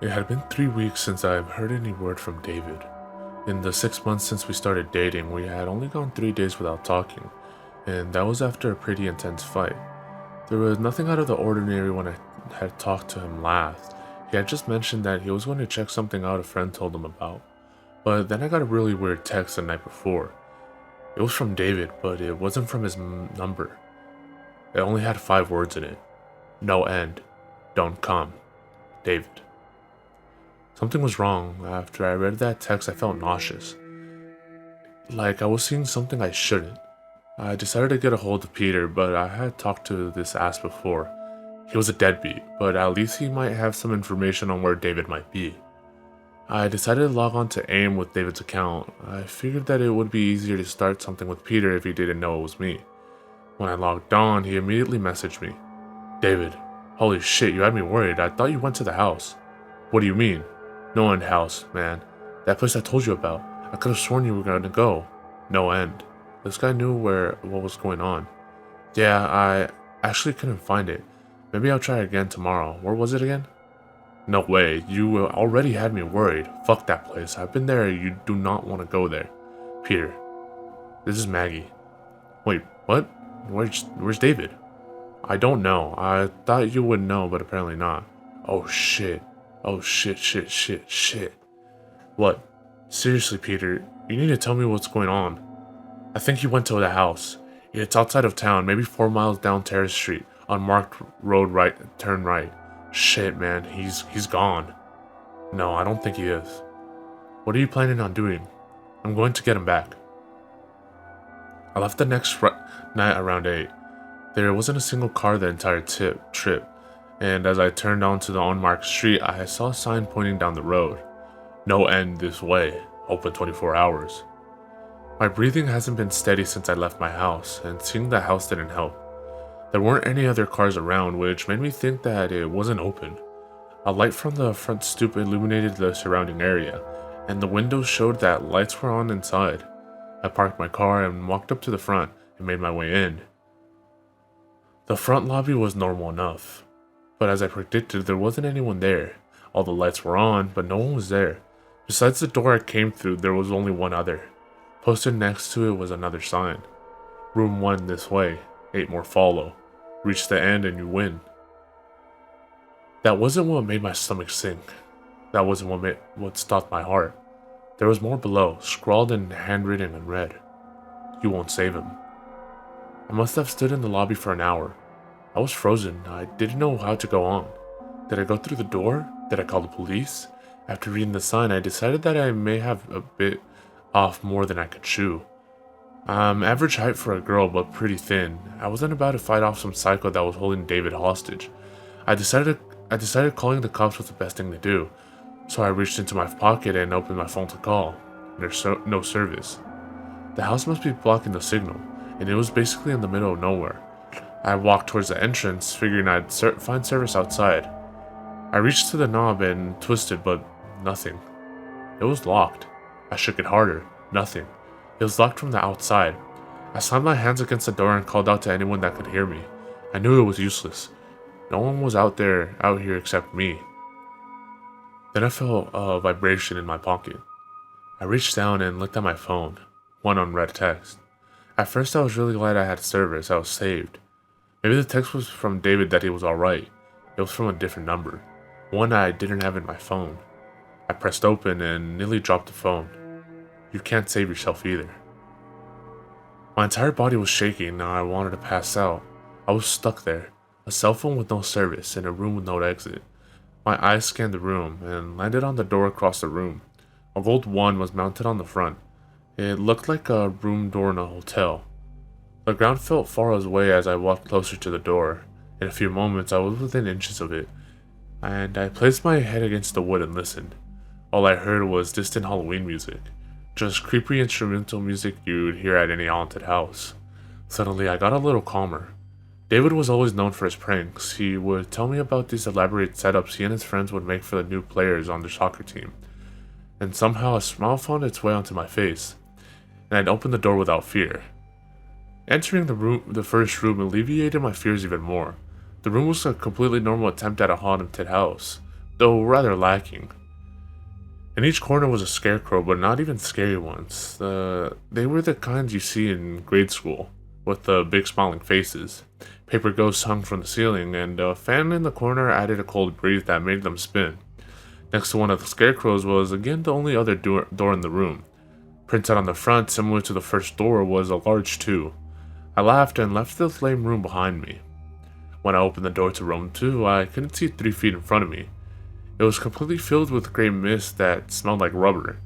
It had been 3 weeks since I've heard any word from David. In the 6 months since we started dating, we had only gone 3 days without talking, and that was after a pretty intense fight. There was nothing out of the ordinary when I had talked to him last. He had just mentioned that he was going to check something out a friend told him about. But then I got a really weird text the night before. It was from David, but it wasn't from his number. It only had 5 words in it. No end. Don't come. David. Something was wrong. After I read that text, I felt nauseous. Like I was seeing something I shouldn't. I decided to get a hold of Peter, but I had talked to this ass before. He was a deadbeat, but at least he might have some information on where David might be. I decided to log on to AIM with David's account. I figured that it would be easier to start something with Peter if he didn't know it was me. When I logged on, he immediately messaged me. David, holy shit, you had me worried. I thought you went to the house. What do you mean? NoEnd House, man. That place I told you about. I could have sworn you were going to go. No end. This guy knew what was going on. Yeah, I actually couldn't find it. Maybe I'll try again tomorrow. Where was it again? No way. You already had me worried. Fuck that place. I've been there. You do not want to go there. Peter. This is Maggie. Wait, what? Where's David? I don't know. I thought you would know, but apparently not. Oh shit. Oh shit. What? Seriously, Peter, you need to tell me what's going on. I think he went to the house. It's outside of town, maybe 4 miles down Terrace Street, unmarked road right, turn right. Shit, man, he's gone. No, I don't think he is. What are you planning on doing? I'm going to get him back. I left the next night around 8. There wasn't a single car the entire trip. And as I turned onto the unmarked street, I saw a sign pointing down the road. No end this way, open 24 hours. My breathing hasn't been steady since I left my house, and seeing the house didn't help. There weren't any other cars around, which made me think that it wasn't open. A light from the front stoop illuminated the surrounding area, and the windows showed that lights were on inside. I parked my car and walked up to the front and made my way in. The front lobby was normal enough. But as I predicted, there wasn't anyone there. All the lights were on, but no one was there. Besides the door I came through, there was only one other. Posted next to it was another sign. Room 1 this way, 8 more follow. Reach the end and you win. That wasn't what made my stomach sink. That wasn't what stopped my heart. There was more below, scrawled and handwritten in red. You won't save him. I must have stood in the lobby for an hour. I was frozen. I didn't know how to go on. Did I go through the door? Did I call the police? After reading the sign, I decided that I may have a bit off more than I could chew. I'm average height for a girl, but pretty thin. I wasn't about to fight off some psycho that was holding David hostage. I decided calling the cops was the best thing to do. So I reached into my pocket and opened my phone to call. There's no service. The house must be blocking the signal, and it was basically in the middle of nowhere. I walked towards the entrance, figuring I'd find service outside. I reached to the knob and twisted, but nothing. It was locked. I shook it harder. Nothing. It was locked from the outside. I slammed my hands against the door and called out to anyone that could hear me. I knew it was useless. No one was out here except me. Then I felt a vibration in my pocket. I reached down and looked at my phone. One unread text. At first I was really glad I had service. I was saved. Maybe the text was from David that he was alright. It was from a different number. One I didn't have in my phone. I pressed open and nearly dropped the phone. You can't save yourself either. My entire body was shaking and I wanted to pass out. I was stuck there. A cell phone with no service in a room with no exit. My eyes scanned the room and landed on the door across the room. A gold one was mounted on the front. It looked like a room door in a hotel. The ground felt far away as I walked closer to the door. In a few moments, I was within inches of it, and I placed my head against the wood and listened. All I heard was distant Halloween music, just creepy instrumental music you'd hear at any haunted house. Suddenly, I got a little calmer. David was always known for his pranks. He would tell me about these elaborate setups he and his friends would make for the new players on their soccer team. And somehow a smile found its way onto my face, and I'd opened the door without fear. Entering the first room alleviated my fears even more. The room was a completely normal attempt at a haunted house. though rather lacking. In each corner was a scarecrow, but not even scary ones. They were the kinds you see in grade school, with the big smiling faces. Paper ghosts hung from the ceiling, and a fan in the corner added a cold breeze that made them spin. Next to one of the scarecrows was again the only other door in the room. Printed on the front, similar to the first door, was a large 2. I laughed and left the flame room behind me. When I opened the door to room 2, I couldn't see 3 feet in front of me. It was completely filled with gray mist that smelled like rubber.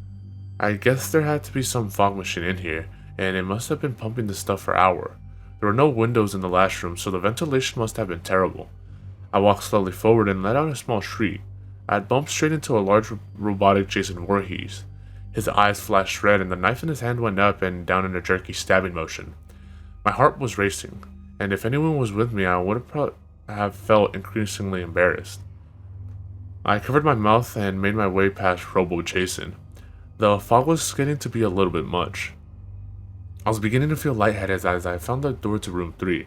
I guess there had to be some fog machine in here, and it must have been pumping the stuff for hours. There were no windows in the last room, so the ventilation must have been terrible. I walked slowly forward and let out a small shriek. I had bumped straight into a large robotic Jason Voorhees. His eyes flashed red, and the knife in his hand went up and down in a jerky stabbing motion. My heart was racing, and if anyone was with me, I would have felt increasingly embarrassed. I covered my mouth and made my way past Robo Jason. The fog was getting to be a little bit much. I was beginning to feel lightheaded as I found the door to room 3.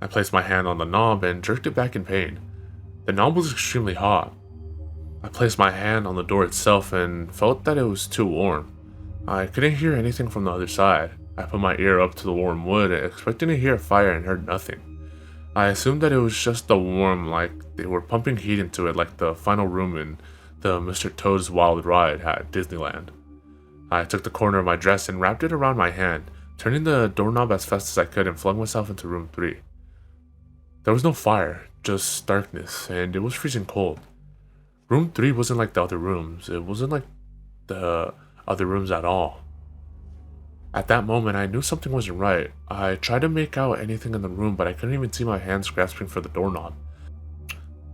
I placed my hand on the knob and jerked it back in pain. The knob was extremely hot. I placed my hand on the door itself and felt that it was too warm. I couldn't hear anything from the other side. I put my ear up to the warm wood, expecting to hear a fire, and heard nothing. I assumed that it was just the warm, like they were pumping heat into it like the final room in the Mr. Toad's Wild Ride at Disneyland. I took the corner of my dress and wrapped it around my hand, turning the doorknob as fast as I could, and flung myself into room 3. There was no fire, just darkness, and it was freezing cold. Room 3 wasn't like the other rooms. It wasn't like the other rooms at all. At that moment, I knew something wasn't right. I tried to make out anything in the room, but I couldn't even see my hands grasping for the doorknob.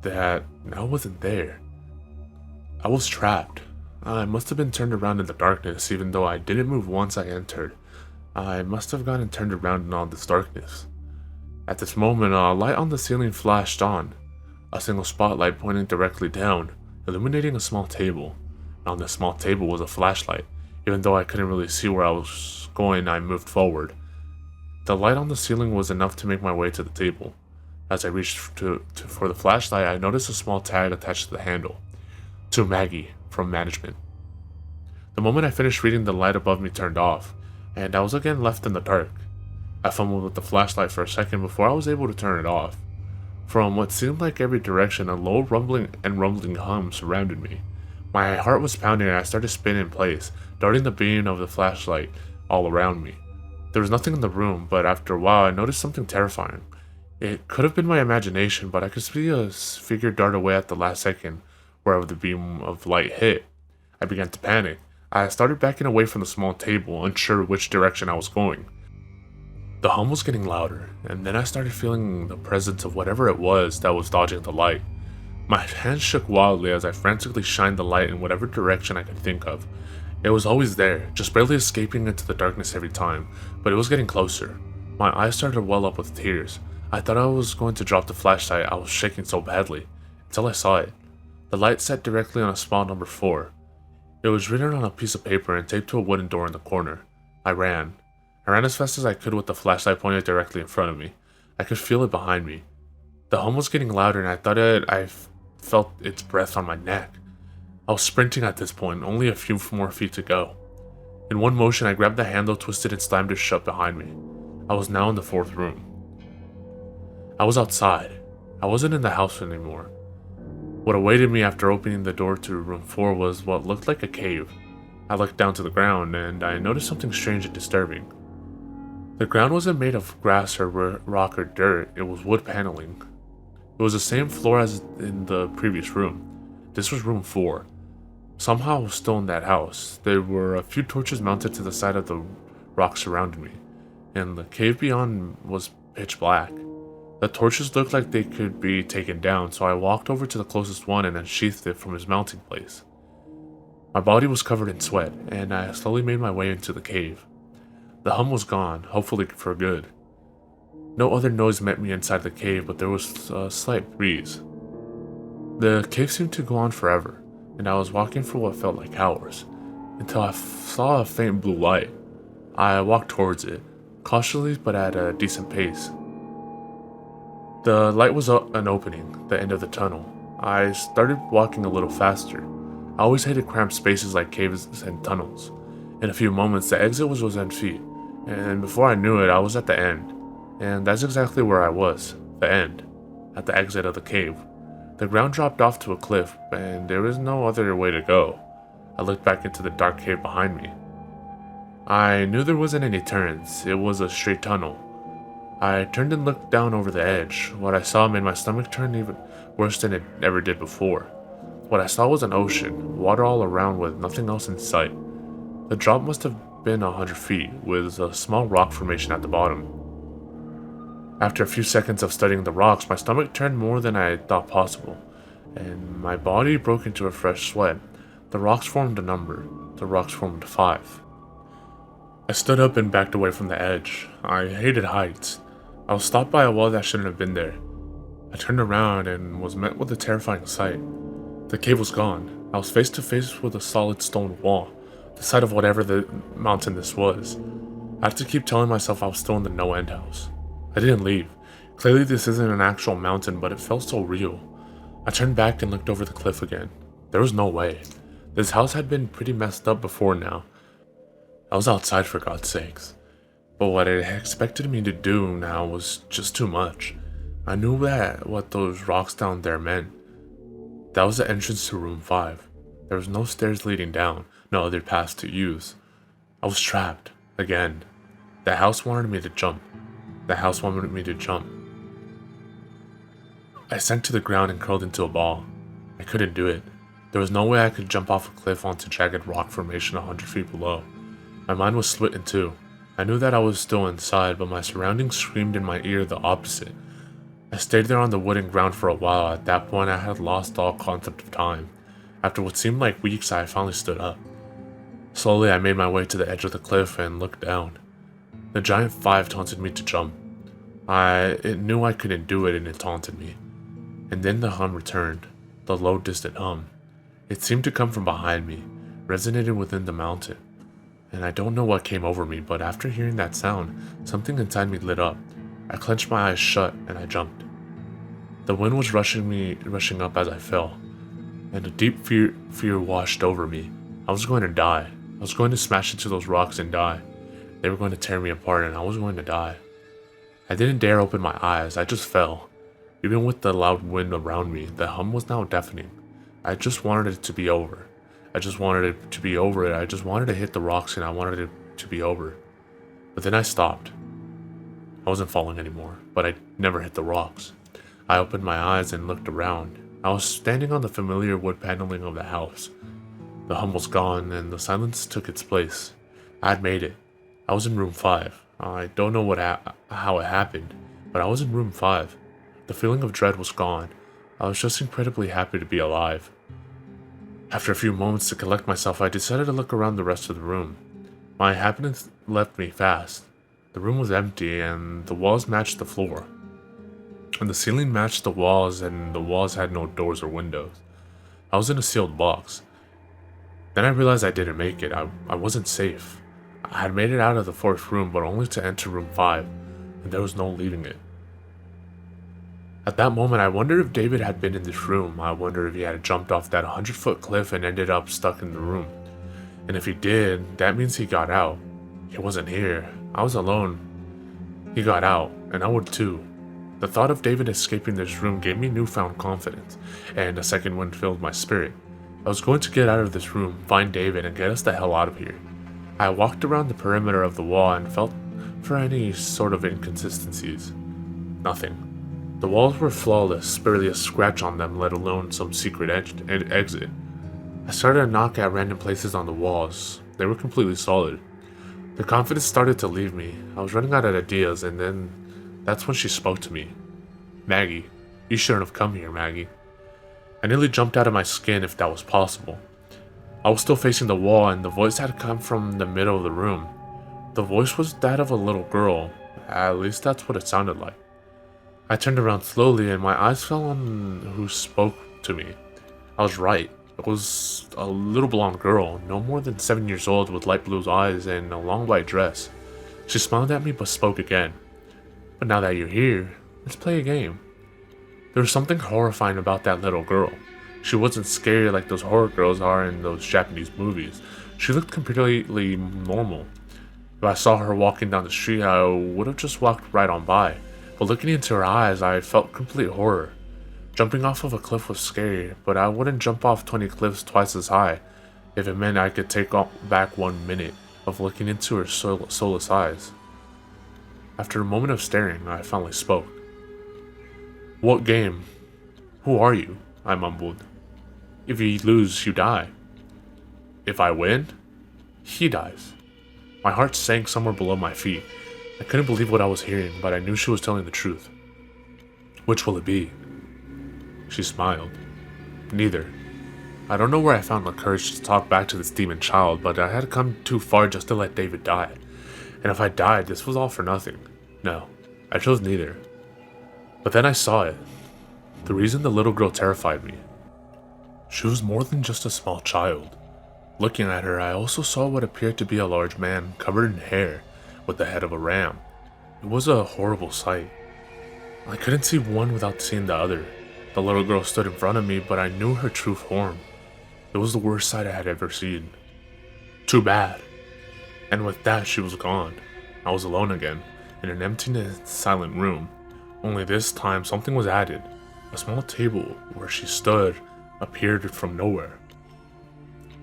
That now wasn't there. I was trapped. I must have been turned around in the darkness, even though I didn't move once I entered. I must have gotten turned around in all this darkness. At this moment, a light on the ceiling flashed on, a single spotlight pointing directly down, illuminating a small table. On the small table was a flashlight. Even though I couldn't really see where I was going, I moved forward. The light on the ceiling was enough to make my way to the table. As I reached for the flashlight, I noticed a small tag attached to the handle. To Maggie, from management. The moment I finished reading, the light above me turned off, and I was again left in the dark. I fumbled with the flashlight for a second before I was able to turn it off. From what seemed like every direction, a low rumbling hum surrounded me. My heart was pounding and I started spinning in place, darting the beam of the flashlight all around me. There was nothing in the room, but after a while I noticed something terrifying. It could have been my imagination, but I could see a figure dart away at the last second wherever the beam of light hit. I began to panic. I started backing away from the small table, unsure which direction I was going. The hum was getting louder, and then I started feeling the presence of whatever it was that was dodging the light. My hands shook wildly as I frantically shined the light in whatever direction I could think of. It was always there, just barely escaping into the darkness every time, but it was getting closer. My eyes started to well up with tears. I thought I was going to drop the flashlight, I was shaking so badly, until I saw it. The light set directly on a spot number 4. It was written on a piece of paper and taped to a wooden door in the corner. I ran as fast as I could with the flashlight pointed directly in front of me. I could feel it behind me. The hum was getting louder and I thought I felt its breath on my neck. I was sprinting at this point, only a few more feet to go. In one motion, I grabbed the handle, twisted and slammed it shut behind me. I was now in the 4th room. I was outside. I wasn't in the house anymore. What awaited me after opening the door to room 4 was what looked like a cave. I looked down to the ground and I noticed something strange and disturbing. The ground wasn't made of grass or rock or dirt, it was wood paneling. It was the same floor as in the previous room. This was room 4. Somehow I was still in that house. There were a few torches mounted to the side of the rock surrounding me, and the cave beyond was pitch black. The torches looked like they could be taken down, so I walked over to the closest one and unsheathed it from its mounting place. My body was covered in sweat, and I slowly made my way into the cave. The hum was gone, hopefully for good. No other noise met me inside the cave, but there was a slight breeze. The cave seemed to go on forever, and I was walking for what felt like hours, until I saw a faint blue light. I walked towards it, cautiously but at a decent pace. The light was an opening, the end of the tunnel. I started walking a little faster. I always hated cramped spaces like caves and tunnels. In a few moments, the exit was within feet, and before I knew it, I was at the end. And that's exactly where I was, the end, at the exit of the cave. The ground dropped off to a cliff, and there was no other way to go. I looked back into the dark cave behind me. I knew there wasn't any turns, it was a straight tunnel. I turned and looked down over the edge. What I saw made my stomach turn even worse than it ever did before. What I saw was an ocean, water all around with nothing else in sight. The drop must have been 100 feet, with a small rock formation at the bottom. After a few seconds of studying the rocks, my stomach turned more than I had thought possible, and my body broke into a fresh sweat. The rocks formed a number. The rocks formed 5. I stood up and backed away from the edge. I hated heights. I was stopped by a wall that shouldn't have been there. I turned around and was met with a terrifying sight. The cave was gone. I was face to face with a solid stone wall, the side of whatever the mountain this was. I had to keep telling myself I was still in the NoEnd House. I didn't leave. Clearly this isn't an actual mountain, but it felt so real. I turned back and looked over the cliff again. There was no way. This house had been pretty messed up before now. I was outside for God's sakes. But what it expected me to do now was just too much. I knew that what those rocks down there meant. That was the entrance to room 5. There was no stairs leading down, no other paths to use. I was trapped, again. The house wanted me to jump. The house wanted me to jump. I sank to the ground and curled into a ball. I couldn't do it. There was no way I could jump off a cliff onto jagged rock formation 100 feet below. My mind was split in two. I knew that I was still inside, but my surroundings screamed in my ear the opposite. I stayed there on the wooden ground for a while. At that point, I had lost all concept of time. After what seemed like weeks, I finally stood up. Slowly, I made my way to the edge of the cliff and looked down. The giant 5 taunted me to jump. It knew I couldn't do it, and it taunted me. And then the hum returned, the low, distant hum. It seemed to come from behind me, resonated within the mountain. And I don't know what came over me, but after hearing that sound, something inside me lit up. I clenched my eyes shut and I jumped. The wind was rushing up as I fell, and a deep fear washed over me. I was going to die. I was going to smash into those rocks and die. They were going to tear me apart and I was going to die. I didn't dare open my eyes, I just fell. Even with the loud wind around me, the hum was now deafening. I just wanted it to be over. I just wanted it to be over. I just wanted to hit the rocks and I wanted it to be over. But then I stopped. I wasn't falling anymore, but I never hit the rocks. I opened my eyes and looked around. I was standing on the familiar wood paneling of the house. The hum was gone and the silence took its place. I had made it. I was in room 5. I don't know how it happened, but I was in room 5. The feeling of dread was gone. I was just incredibly happy to be alive. After a few moments to collect myself, I decided to look around the rest of the room. My happiness left me fast. The room was empty, and the walls matched the floor. And the ceiling matched the walls, and the walls had no doors or windows. I was in a sealed box. Then I realized I didn't make it. I wasn't safe. I had made it out of the 4th room, but only to enter room 5, and there was no leaving it. At that moment, I wondered if David had been in this room. I wondered if he had jumped off that 100-foot cliff and ended up stuck in the room. And if he did, that means he got out. He wasn't here. I was alone. He got out, and I would too. The thought of David escaping this room gave me newfound confidence, and a second wind filled my spirit. I was going to get out of this room, find David, and get us the hell out of here. I walked around the perimeter of the wall and felt for any sort of inconsistencies. Nothing. The walls were flawless, barely a scratch on them, let alone some secret exit. I started to knock at random places on the walls. They were completely solid. The confidence started to leave me. I was running out of ideas, and then that's when she spoke to me. "Maggie, you shouldn't have come here, Maggie." I nearly jumped out of my skin if that was possible. I was still facing the wall, and the voice had come from the middle of the room. The voice was that of a little girl. At least that's what it sounded like. I turned around slowly, and my eyes fell on who spoke to me. I was right. It was a little blonde girl, no more than 7 years old, with light blue eyes and a long white dress. She smiled at me but spoke again. "But now that you're here, let's play a game." There was something horrifying about that little girl. She wasn't scary like those horror girls are in those Japanese movies. She looked completely normal. If I saw her walking down the street, I would have just walked right on by. But looking into her eyes, I felt complete horror. Jumping off of a cliff was scary, but I wouldn't jump off 20 cliffs twice as high if it meant I could take back 1 minute of looking into her soulless eyes. After a moment of staring, I finally spoke. "What game? Who are you?" I mumbled. "If you lose, you die. If I win, he dies." My heart sank somewhere below my feet. I couldn't believe what I was hearing, but I knew she was telling the truth. "Which will it be?" She smiled. "Neither. I don't know where I found the courage to talk back to this demon child, but I had come too far just to let David die. And if I died, this was all for nothing. No, I chose neither. But then I saw it. The reason the little girl terrified me. She was more than just a small child. Looking at her, I also saw what appeared to be a large man covered in hair with the head of a ram. It was a horrible sight. I couldn't see one without seeing the other. The little girl stood in front of me, but I knew her true form. It was the worst sight I had ever seen. Too bad. And with that, she was gone. I was alone again, in an empty and silent room. Only this time, something was added. A small table where she stood appeared from nowhere,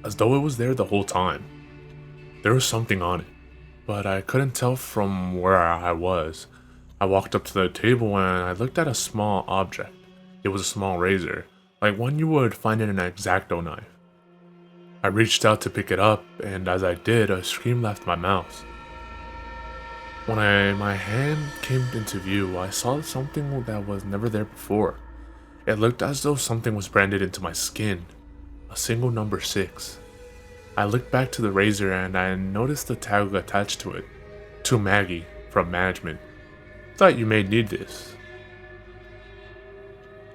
as though it was there the whole time. There was something on it, but I couldn't tell from where I was. I walked up to the table and I looked at a small object. It was a small razor, like one you would find in an X-Acto knife. I reached out to pick it up, and as I did, a scream left my mouth. When my hand came into view, I saw something that was never there before. It looked as though something was branded into my skin. A single number 6. I looked back to the razor and I noticed the tag attached to it. To Maggie, from management. Thought you may need this.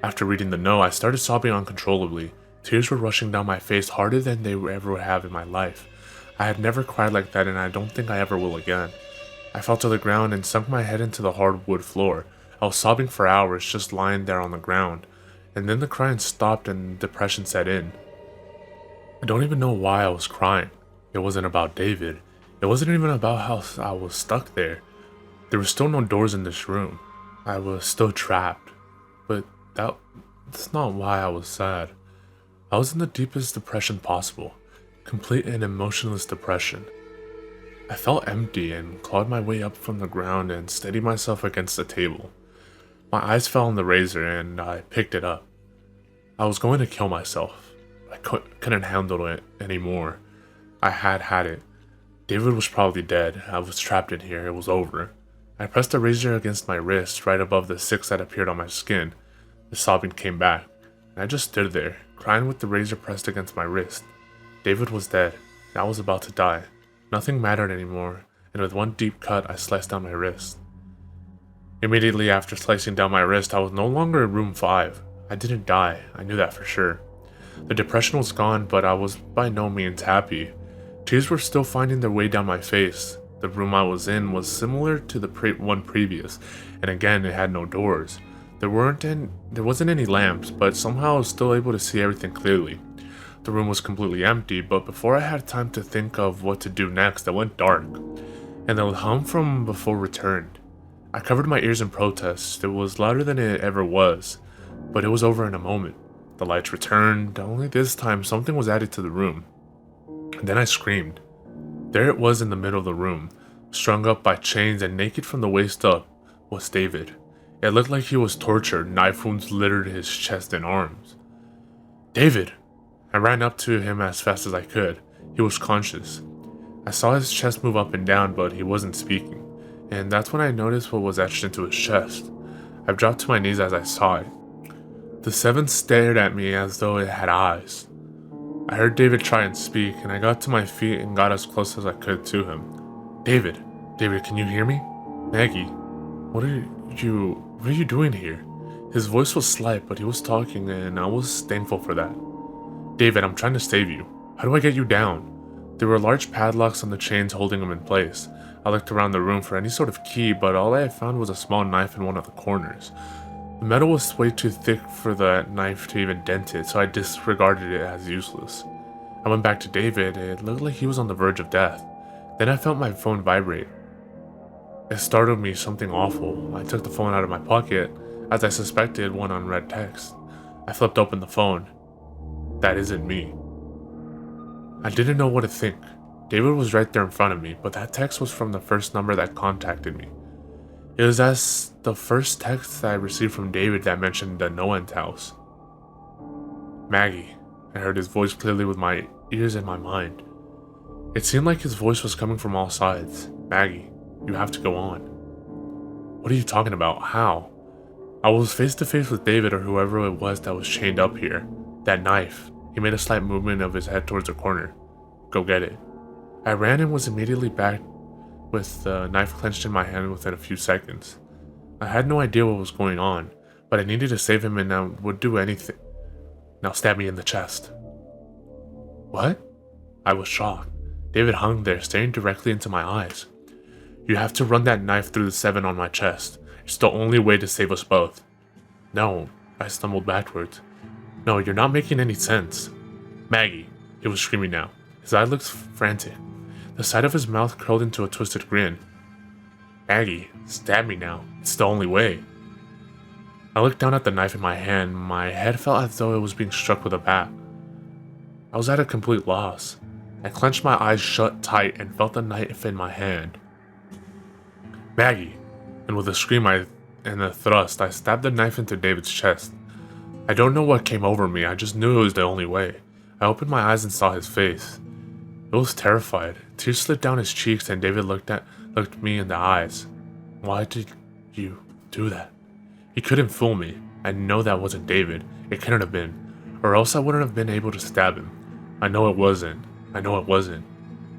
After reading the note, I started sobbing uncontrollably. Tears were rushing down my face harder than they ever have in my life. I had never cried like that, and I don't think I ever will again. I fell to the ground and sunk my head into the hardwood floor. I was sobbing for hours, just lying there on the ground. And then the crying stopped and depression set in. I don't even know why I was crying. It wasn't about David. It wasn't even about how I was stuck there. There were still no doors in this room. I was still trapped. But that's not why I was sad. I was in the deepest depression possible. Complete and emotionless depression. I felt empty and clawed my way up from the ground and steadied myself against the table. My eyes fell on the razor and I picked it up. I was going to kill myself. I couldn't handle it anymore. I had it. David was probably dead. I was trapped in here. It was over. I pressed the razor against my wrist, right above the 6 that appeared on my skin. The sobbing came back, and I just stood there, crying with the razor pressed against my wrist. David was dead, and I was about to die. Nothing mattered anymore, and with one deep cut, I sliced down my wrist. Immediately after slicing down my wrist, I was no longer in room 5. I didn't die. I knew that for sure. The depression was gone, but I was by no means happy. Tears were still finding their way down my face. The room I was in was similar to the one previous, and again it had no doors. There wasn't any lamps, but somehow I was still able to see everything clearly. The room was completely empty, but before I had time to think of what to do next, it went dark, and the hum from before returned. I covered my ears in protest. It was louder than it ever was, but it was over in a moment. The lights returned, only this time something was added to the room. And then I screamed. There it was in the middle of the room, strung up by chains and naked from the waist up, was David. It looked like he was tortured. Knife wounds littered his chest and arms. "David!" I ran up to him as fast as I could. He was conscious. I saw his chest move up and down, but he wasn't speaking. And that's when I noticed what was etched into his chest. I dropped to my knees as I saw it. The 7 stared at me as though it had eyes. I heard David try and speak, and I got to my feet and got as close as I could to him. David, can you hear me? Maggie, what are you doing here?" His voice was slight, but he was talking, and I was thankful for that. "David, I'm trying to save you. How do I get you down?" There were large padlocks on the chains holding him in place. I looked around the room for any sort of key, but all I had found was a small knife in one of the corners. The metal was way too thick for the knife to even dent it, so I disregarded it as useless. I went back to David. It looked like he was on the verge of death. Then I felt my phone vibrate. It startled me something awful. I took the phone out of my pocket, as I suspected one unread text. I flipped open the phone. That isn't me. I didn't know what to think. David was right there in front of me, but that text was from the first number that contacted me. It was as the first text that I received from David that mentioned the NoEnd House. Maggie. I heard his voice clearly with my ears and my mind. It seemed like his voice was coming from all sides. Maggie, you have to go on. What are you talking about? How? I was face to face with David or whoever it was that was chained up here. That knife. He made a slight movement of his head towards the corner. Go get it. I ran and was immediately back with the knife clenched in my hand within a few seconds. I had no idea what was going on, but I needed to save him and I would do anything. Now stab me in the chest. What? I was shocked. David hung there, staring directly into my eyes. You have to run that knife through the 7 on my chest. It's the only way to save us both. No, I stumbled backwards. No, you're not making any sense. Maggie, he was screaming now. His eye looked frantic. The side of his mouth curled into a twisted grin. Maggie, stab me now. It's the only way. I looked down at the knife in my hand. My head felt as though it was being struck with a bat. I was at a complete loss. I clenched my eyes shut tight and felt the knife in my hand. Maggie! And with a scream and a thrust, I stabbed the knife into David's chest. I don't know what came over me, I just knew it was the only way. I opened my eyes and saw his face. It was terrified. Tears slid down his cheeks and David looked me in the eyes. Why did you do that? He couldn't fool me. I know that wasn't David. It couldn't have been. Or else I wouldn't have been able to stab him. I know it wasn't.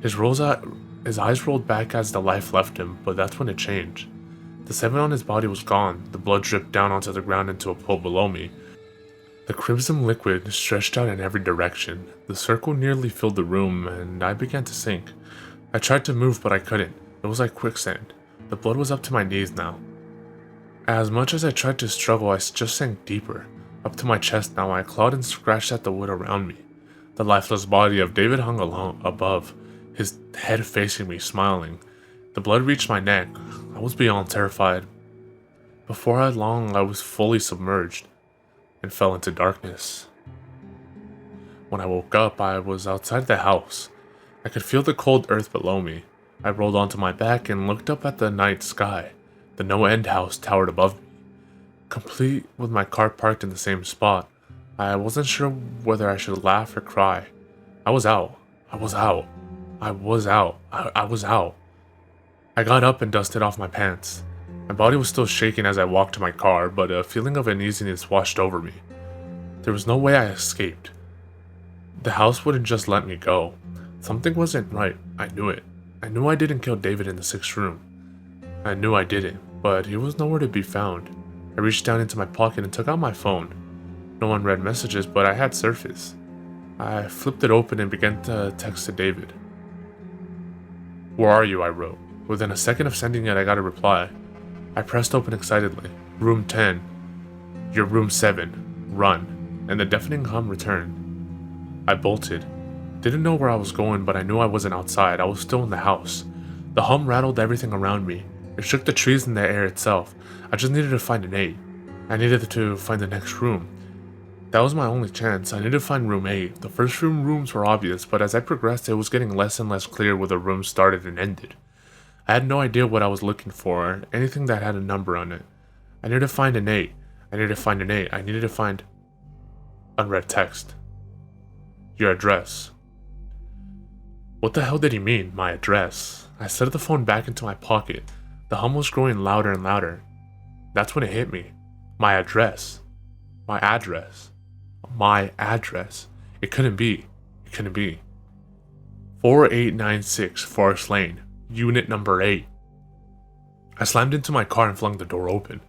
His eyes rolled back as the life left him, but that's when it changed. The 7 on his body was gone. The blood dripped down onto the ground into a pool below me. The crimson liquid stretched out in every direction. The circle nearly filled the room, and I began to sink. I tried to move, but I couldn't. It was like quicksand. The blood was up to my knees now. As much as I tried to struggle, I just sank deeper. Up to my chest now, I clawed and scratched at the wood around me. The lifeless body of David hung along above, his head facing me, smiling. The blood reached my neck. I was beyond terrified. Before long, I was fully submerged and fell into darkness. When I woke up, I was outside the house. I could feel the cold earth below me. I rolled onto my back and looked up at the night sky. The NoEnd House towered above me, complete with my car parked in the same spot. I wasn't sure whether I should laugh or cry. I was out. I got up and dusted off my pants. My body was still shaking as I walked to my car, but a feeling of uneasiness washed over me. There was no way I escaped. The house wouldn't just let me go. Something wasn't right. I knew it. I knew I didn't kill David in the 6th room. I knew I didn't, but he was nowhere to be found. I reached down into my pocket and took out my phone. No unread messages, but I had Surface. I flipped it open and began to text to David. Where are you? I wrote. Within a second of sending it, I got a reply. I pressed open excitedly. Room 10. You're room 7. Run. And the deafening hum returned. I bolted. Didn't know where I was going, but I knew I wasn't outside. I was still in the house. The hum rattled everything around me. It shook the trees and the air itself. I just needed to find an 8. I needed to find the next room. That was my only chance. I needed to find room 8. The first rooms were obvious, but as I progressed, it was getting less and less clear where the rooms started and ended. I had no idea what I was looking for, anything that had a number on it. I needed to find an 8. I needed to find unread text. Your address. What the hell did he mean, my address? I set the phone back into my pocket. The hum was growing louder and louder. That's when it hit me. My address. My address. It couldn't be. 4896 Forest Lane, unit number 8. I slammed into my car and flung the door open.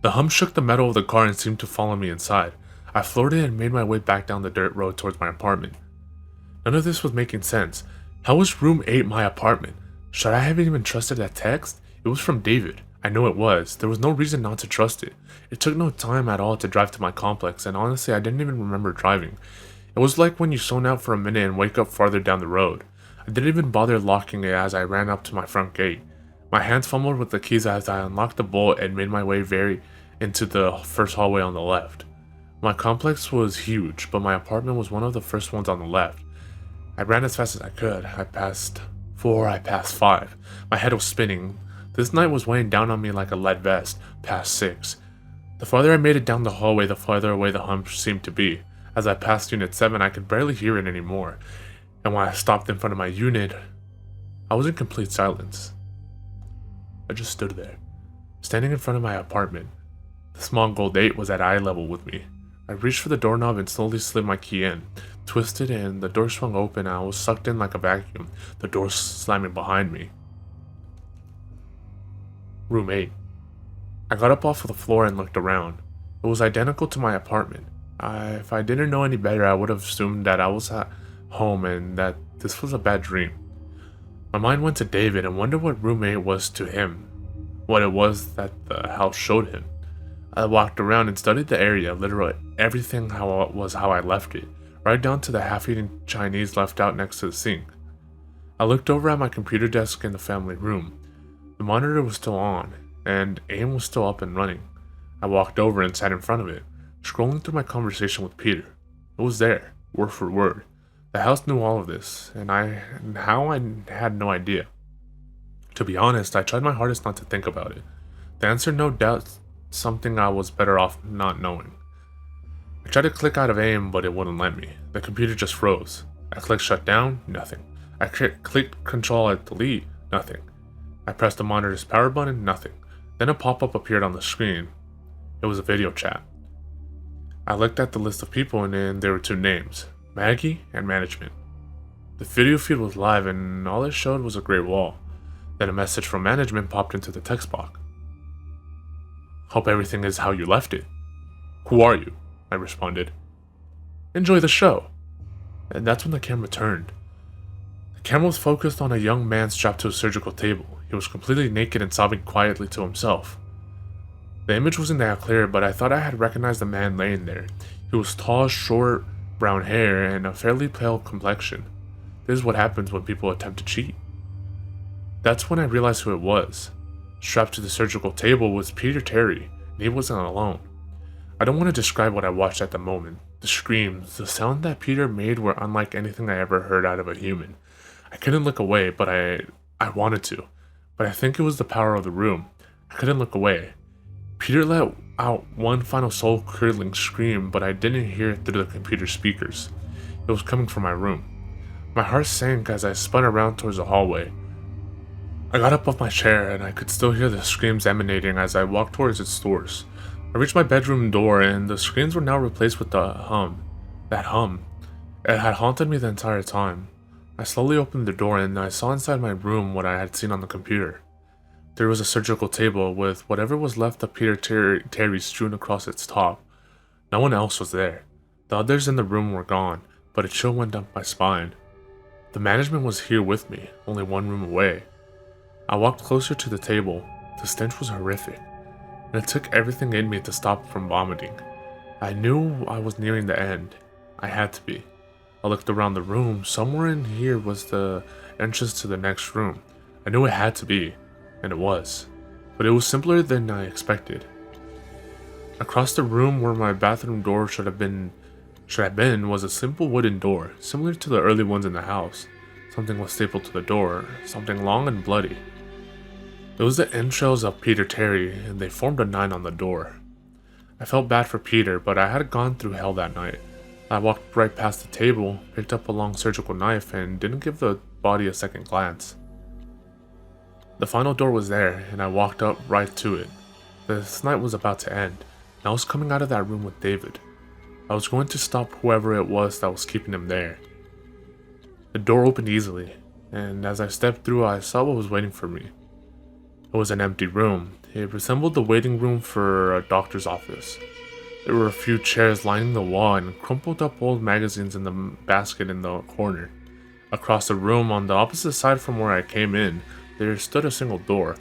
The hum shook the metal of the car and seemed to follow me inside. I floored it and made my way back down the dirt road towards my apartment. None of this was making sense. How was room 8 my apartment? Should I have even trusted that text? It was from David. I know it was. There was no reason not to trust it. It took no time at all to drive to my complex, and honestly, I didn't even remember driving. It was like when you zone out for a minute and wake up farther down the road. I didn't even bother locking it as I ran up to my front gate. My hands fumbled with the keys as I unlocked the bolt and made my way into the first hallway on the left. My complex was huge, but my apartment was one of the first ones on the left. I ran as fast as I could. I passed 4, I passed 5. My head was spinning. This night was weighing down on me like a lead vest. Past 6. The farther I made it down the hallway, the farther away the hum seemed to be. As I passed Unit 7, I could barely hear it anymore. And when I stopped in front of my unit, I was in complete silence. I just stood there, standing in front of my apartment. The small gold 8 was at eye level with me. I reached for the doorknob and slowly slid my key in, twisted, and the door swung open and I was sucked in like a vacuum, the door slamming behind me. Room 8. I got up off of the floor and looked around. It was identical to my apartment. If I didn't know any better, I would have assumed that I was at home and that this was a bad dream. My mind went to David and wondered what room 8 was to him, what it was that the house showed him. I walked around and studied the area, literally everything how I left it, right down to the half-eaten Chinese left out next to the sink. I looked over at my computer desk in the family room. The monitor was still on, and AIM was still up and running. I walked over and sat in front of it, scrolling through my conversation with Peter. It was there, word for word. The house knew all of this, and how I had no idea. To be honest, I tried my hardest not to think about it. The answer no doubt something I was better off not knowing. I tried to click out of AIM, but it wouldn't let me. The computer just froze. I clicked shut down, nothing. I clicked control at delete, nothing. I pressed the monitor's power button, nothing. Then a pop-up appeared on the screen. It was a video chat. I looked at the list of people and there were 2 names, Maggie and Management. The video feed was live and all it showed was a gray wall. Then a message from Management popped into the text box. Hope everything is how you left it. Who are you? I responded. Enjoy the show. And that's when the camera turned. The camera was focused on a young man strapped to a surgical table. He was completely naked and sobbing quietly to himself. The image wasn't that clear, but I thought I had recognized the man laying there. He was tall, short, brown hair, and a fairly pale complexion. This is what happens when people attempt to cheat. That's when I realized who it was. Strapped to the surgical table was Peter Terry, and he wasn't alone. I don't want to describe what I watched at the moment. The screams, the sound that Peter made were unlike anything I ever heard out of a human. I couldn't look away, but I wanted to. But I think it was the power of the room. I couldn't look away. Peter let out one final soul-curdling scream, but I didn't hear it through the computer speakers. It was coming from my room. My heart sank as I spun around towards the hallway. I got up off my chair and I could still hear the screams emanating as I walked towards its source. I reached my bedroom door and the screams were now replaced with the hum. That hum. It had haunted me the entire time. I slowly opened the door and I saw inside my room what I had seen on the computer. There was a surgical table with whatever was left of Peter Terry strewn across its top. No one else was there. The others in the room were gone, but a chill went up my spine. The management was here with me, only one room away. I walked closer to the table. The stench was horrific, and it took everything in me to stop from vomiting. I knew I was nearing the end. I had to be. I looked around the room. Somewhere in here was the entrance to the next room. I knew it had to be, and it was. But it was simpler than I expected. Across the room where my bathroom door should have been was a simple wooden door, similar to the early ones in the house. Something was stapled to the door, something long and bloody. It was the entrails of Peter Terry, and they formed a 9 on the door. I felt bad for Peter, but I had gone through hell that night. I walked right past the table, picked up a long surgical knife, and didn't give the body a second glance. The final door was there, and I walked up right to it. This night was about to end, and I was coming out of that room with David. I was going to stop whoever it was that was keeping him there. The door opened easily, and as I stepped through, I saw what was waiting for me. It was an empty room. It resembled the waiting room for a doctor's office. There were a few chairs lining the wall and crumpled up old magazines in the basket in the corner. Across the room, on the opposite side from where I came in, there stood a single door.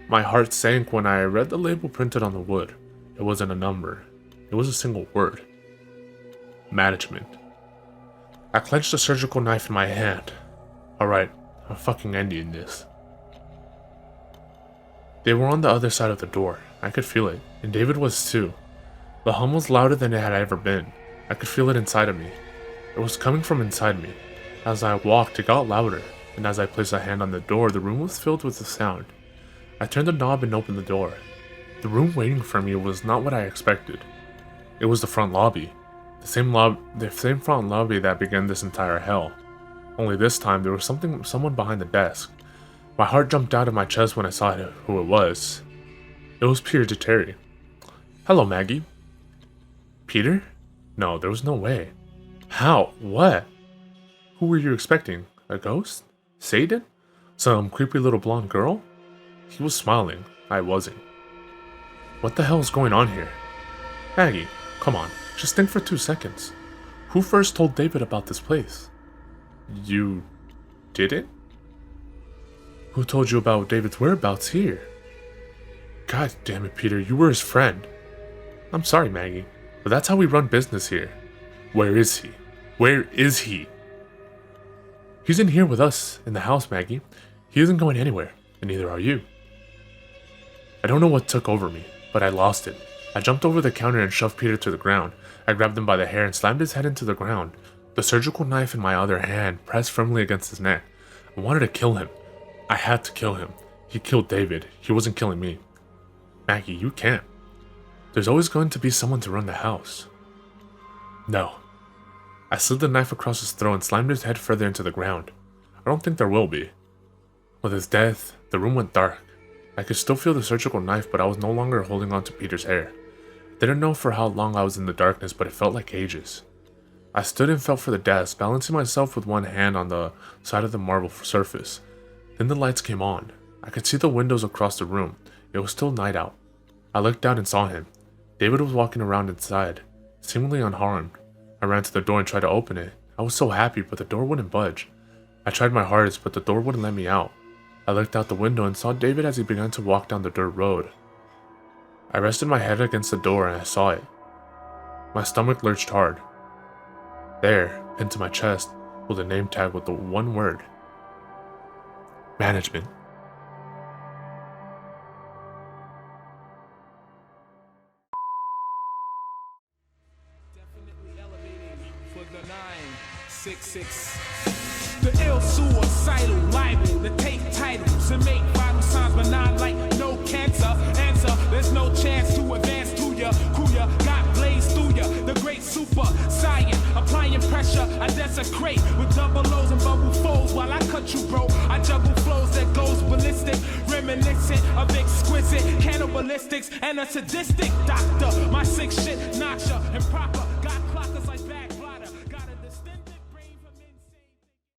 My heart sank when I read the label printed on the wood. It wasn't a number. It was a single word. Management. I clenched a surgical knife in my hand. Alright, I'm fucking ending this. They were on the other side of the door. I could feel it, and David was too. The hum was louder than it had ever been. I could feel it inside of me. It was coming from inside me. As I walked, it got louder, and as I placed a hand on the door, the room was filled with the sound. I turned the knob and opened the door. The room waiting for me was not what I expected. It was the front lobby. The same front lobby that began this entire hell. Only this time, there was someone behind the desk. My heart jumped out of my chest when I saw who it was. It was Peter Terry. Hello, Maggie. Peter? No, there was no way. How? What? Who were you expecting? A ghost? Satan? Some creepy little blonde girl? He was smiling. I wasn't. What the hell is going on here? Maggie, come on. Just think for 2 seconds. Who first told David about this place? You didn't? Who told you about David's whereabouts here? God damn it, Peter, you were his friend. I'm sorry, Maggie, but that's how we run business here. Where is he? Where is he? He's in here with us, in the house, Maggie. He isn't going anywhere, and neither are you. I don't know what took over me, but I lost it. I jumped over the counter and shoved Peter to the ground. I grabbed him by the hair and slammed his head into the ground. The surgical knife in my other hand pressed firmly against his neck. I wanted to kill him. I had to kill him. He killed David. He wasn't killing me. Maggie, you can't. There's always going to be someone to run the house. No. I slid the knife across his throat and slammed his head further into the ground. I don't think there will be. With his death, the room went dark. I could still feel the surgical knife, but I was no longer holding on to Peter's hair. I didn't know for how long I was in the darkness, but it felt like ages. I stood and felt for the desk, balancing myself with one hand on the side of the marble surface. Then the lights came on. I could see the windows across the room. It was still night out. I looked out and saw him. David was walking around inside, seemingly unharmed. I ran to the door and tried to open it. I was so happy, but the door wouldn't budge. I tried my hardest, but the door wouldn't let me out. I looked out the window and saw David as he began to walk down the dirt road. I rested my head against the door and I saw it. My stomach lurched hard. There, pinned to my chest, was a name tag with the one word. Management. Definitely elevating for the 966. The ill suicidal libel to take titles and make vital signs benign like no cancer. Answer, there's no chance to advance to ya. Kuya got blazed through ya. The great super science applying pressure. I desecrate with double O's and bubble folds while I cut you, bro. I juggle flows that goes ballistic, reminiscent of exquisite cannibalistics and a sadistic doctor. My 6